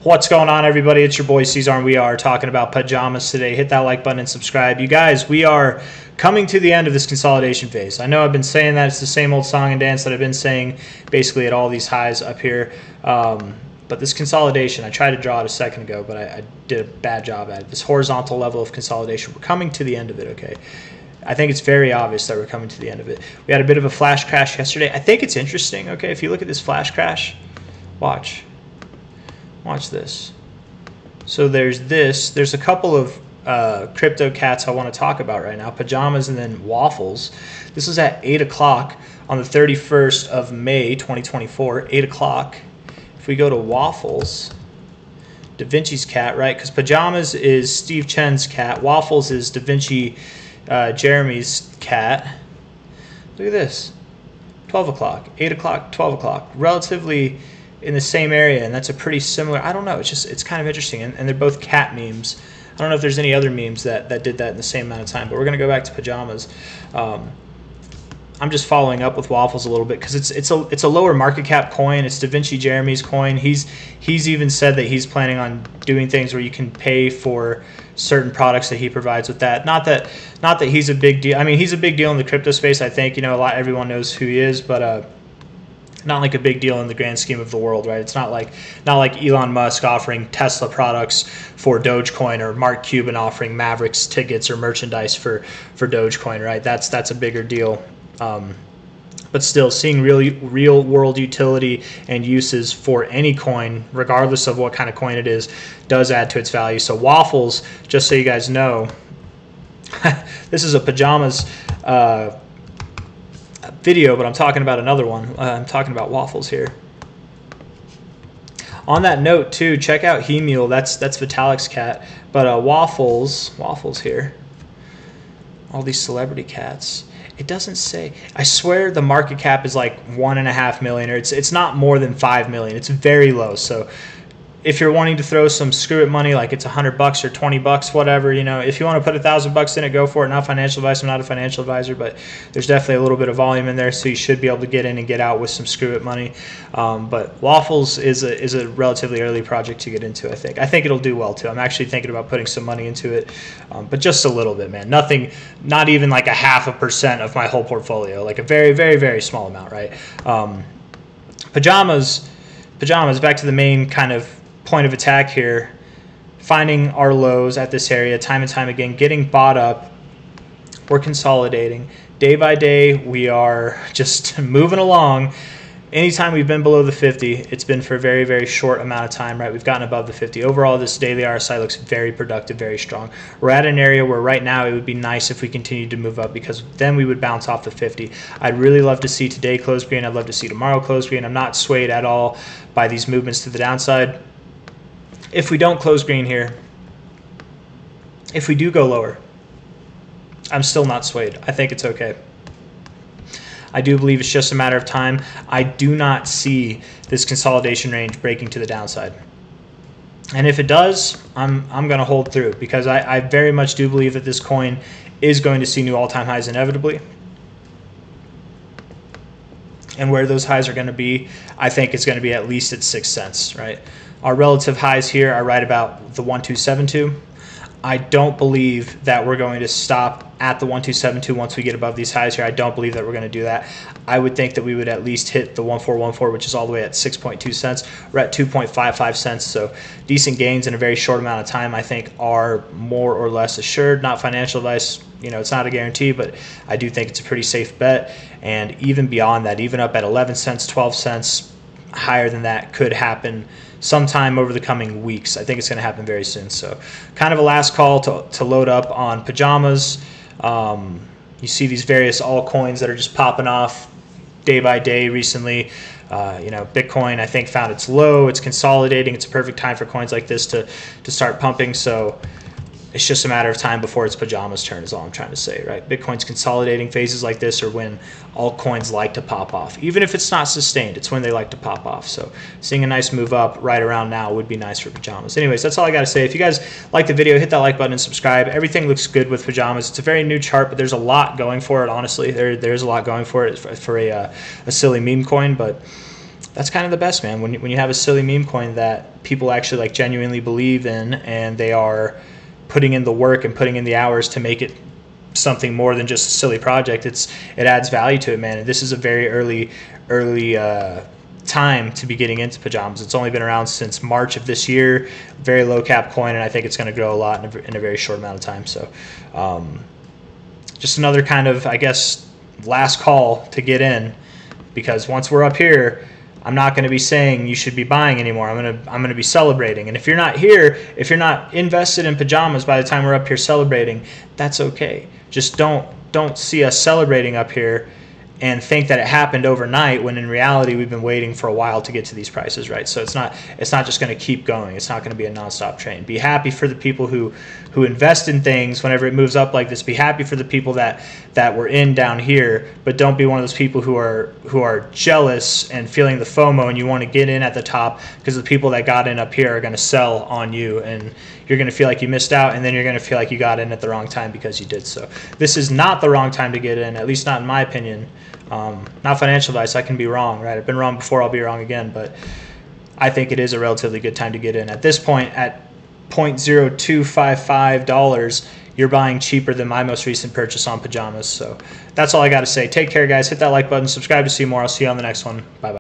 What's going on, everybody? It's your boy C-Zar, and we are talking about pajamas today. Hit that like button and subscribe. You guys, we are coming to the end of this consolidation phase. I know I've been saying that. It's the same old song and dance that I've been saying basically at all these highs up here. But this consolidation, I tried to draw it a second ago, but I did a bad job at it. This horizontal level of consolidation, we're coming to the end of it, okay? I think it's very obvious that we're coming to the end of it. We had a bit of a flash crash yesterday. I think it's interesting, okay? If you look at this flash crash, watch this. So there's this. There's a couple of crypto cats I want to talk about right now. Pajamas and then Waffles. This was at 8 o'clock on the 31st of May, 2024. 8 o'clock. If we go to Waffles, Da Vinci's cat, right? Because Pajamas is Steve Chen's cat. Waffles is Da Vinci Jeremy's cat. Look at this. 12 o'clock, 8 o'clock, 12 o'clock. Relatively in the same area, and that's a pretty similar, I don't know, it's kind of interesting, and they're both cat memes. I don't know if there's any other memes that did that in the same amount of time, but we're going to go back to Pajamas. I'm just following up with Waffles a little bit because it's a lower market cap coin. It's Da Vinci Jeremy's coin. He's even said that he's planning on doing things where you can pay for certain products that he provides with that. Not that he's a big deal. I mean, he's a big deal in the crypto space. I think everyone knows who he is, but not like a big deal in the grand scheme of the world, right? It's not like Elon Musk offering Tesla products for Dogecoin or Mark Cuban offering Mavericks tickets or merchandise for Dogecoin, right? That's a bigger deal. But still, seeing real world utility and uses for any coin, regardless of what kind of coin it is, does add to its value. So Waffles, just so you guys know, this is a Pajamas video, but I'm talking about another one. I'm talking about Waffles here. On that note, too, check out He Mule. That's Vitalik's cat. But Waffles here. All these celebrity cats. It doesn't say. I swear the market cap is like 1.5 million, or it's not more than 5 million. It's very low. So if you're wanting to throw some screw it money, like it's $100 or $20, whatever, if you want to put $1,000 in it, go for it. Not financial advice. I'm not a financial advisor, but there's definitely a little bit of volume in there, so you should be able to get in and get out with some screw it money. But Waffles is a relatively early project to get into. I think it'll do well too. I'm actually thinking about putting some money into it, but just a little bit, man. Nothing, not even like 0.5% of my whole portfolio. Like a very, very, very small amount, right? Pajamas. Back to the main kind of point of attack here, finding our lows at this area time and time again, getting bought up. We're consolidating day by day. We are just moving along. Anytime we've been below the 50, it's been for a very, very short amount of time, right? We've gotten above the 50. Overall, this daily RSI looks very productive, very strong. We're at an area where right now it would be nice if we continued to move up, because then we would bounce off the 50. I'd really love to see today close green. I'd love to see tomorrow close green. I'm not swayed at all by these movements to the downside. If we don't close green here, if we do go lower, I'm still not swayed. I think it's okay. I do believe it's just a matter of time. I do not see this consolidation range breaking to the downside. And if it does, I'm going to hold through, because I very much do believe that this coin is going to see new all-time highs inevitably. And where those highs are going to be, I think it's going to be at least at 6 cents, right? Our relative highs here are right about the 1272. I don't believe that we're going to stop at the 1272 once we get above these highs here. I don't believe that we're going to do that. I would think that we would at least hit the 1414, which is all the way at 6.2 cents. We're at 2.55 cents, so decent gains in a very short amount of time, I think, are more or less assured. Not financial advice, it's not a guarantee, but I do think it's a pretty safe bet. And even beyond that, even up at 11 cents, 12 cents, higher than that could happen sometime over the coming weeks. I think it's going to happen very soon. So kind of a last call to load up on Pajamas. You see these various altcoins that are just popping off day by day recently. Bitcoin, I think, found its low. It's consolidating. It's a perfect time for coins like this to start pumping. So it's just a matter of time before it's Pajamas' turn is all I'm trying to say, right? Bitcoin's consolidating. Phases like this are when altcoins like to pop off. Even if it's not sustained, it's when they like to pop off. So seeing a nice move up right around now would be nice for Pajamas. Anyways, that's all I got to say. If you guys like the video, hit that like button and subscribe. Everything looks good with Pajamas. It's a very new chart, but there's a lot going for it, honestly. There's a lot going for it for a silly meme coin, but that's kind of the best, man. When you have a silly meme coin that people actually like genuinely believe in, and they are putting in the work and putting in the hours to make it something more than just a silly project. It adds value to it, man. And this is a very early time to be getting into Pajamas. It's only been around since March of this year. Very low cap coin, and I think it's going to grow a lot in a very short amount of time. So just another kind of, I guess, last call to get in, because once we're up here, I'm not going to be saying you should be buying anymore. I'm going to be celebrating. And if you're not here, if you're not invested in Pajamas by the time we're up here celebrating, that's okay. Just don't see us celebrating up here and think that it happened overnight, when in reality we've been waiting for a while to get to these prices, right? So it's not just going to keep going. It's not going to be a nonstop train. Be happy for the people who invest in things whenever it moves up like this. Be happy for the people that were in down here, but don't be one of those people who are jealous and feeling the FOMO, and you want to get in at the top because the people that got in up here are going to sell on you, and you're going to feel like you missed out, and then you're going to feel like you got in at the wrong time because you did so. This is not the wrong time to get in, at least not in my opinion. Not financial advice. I can be wrong, right? I've been wrong before. I'll be wrong again, but I think it is a relatively good time to get in. At this point, at $0.0255, you're buying cheaper than my most recent purchase on Pajamas. So that's all I got to say. Take care, guys. Hit that like button. Subscribe to see more. I'll see you on the next one. Bye-bye.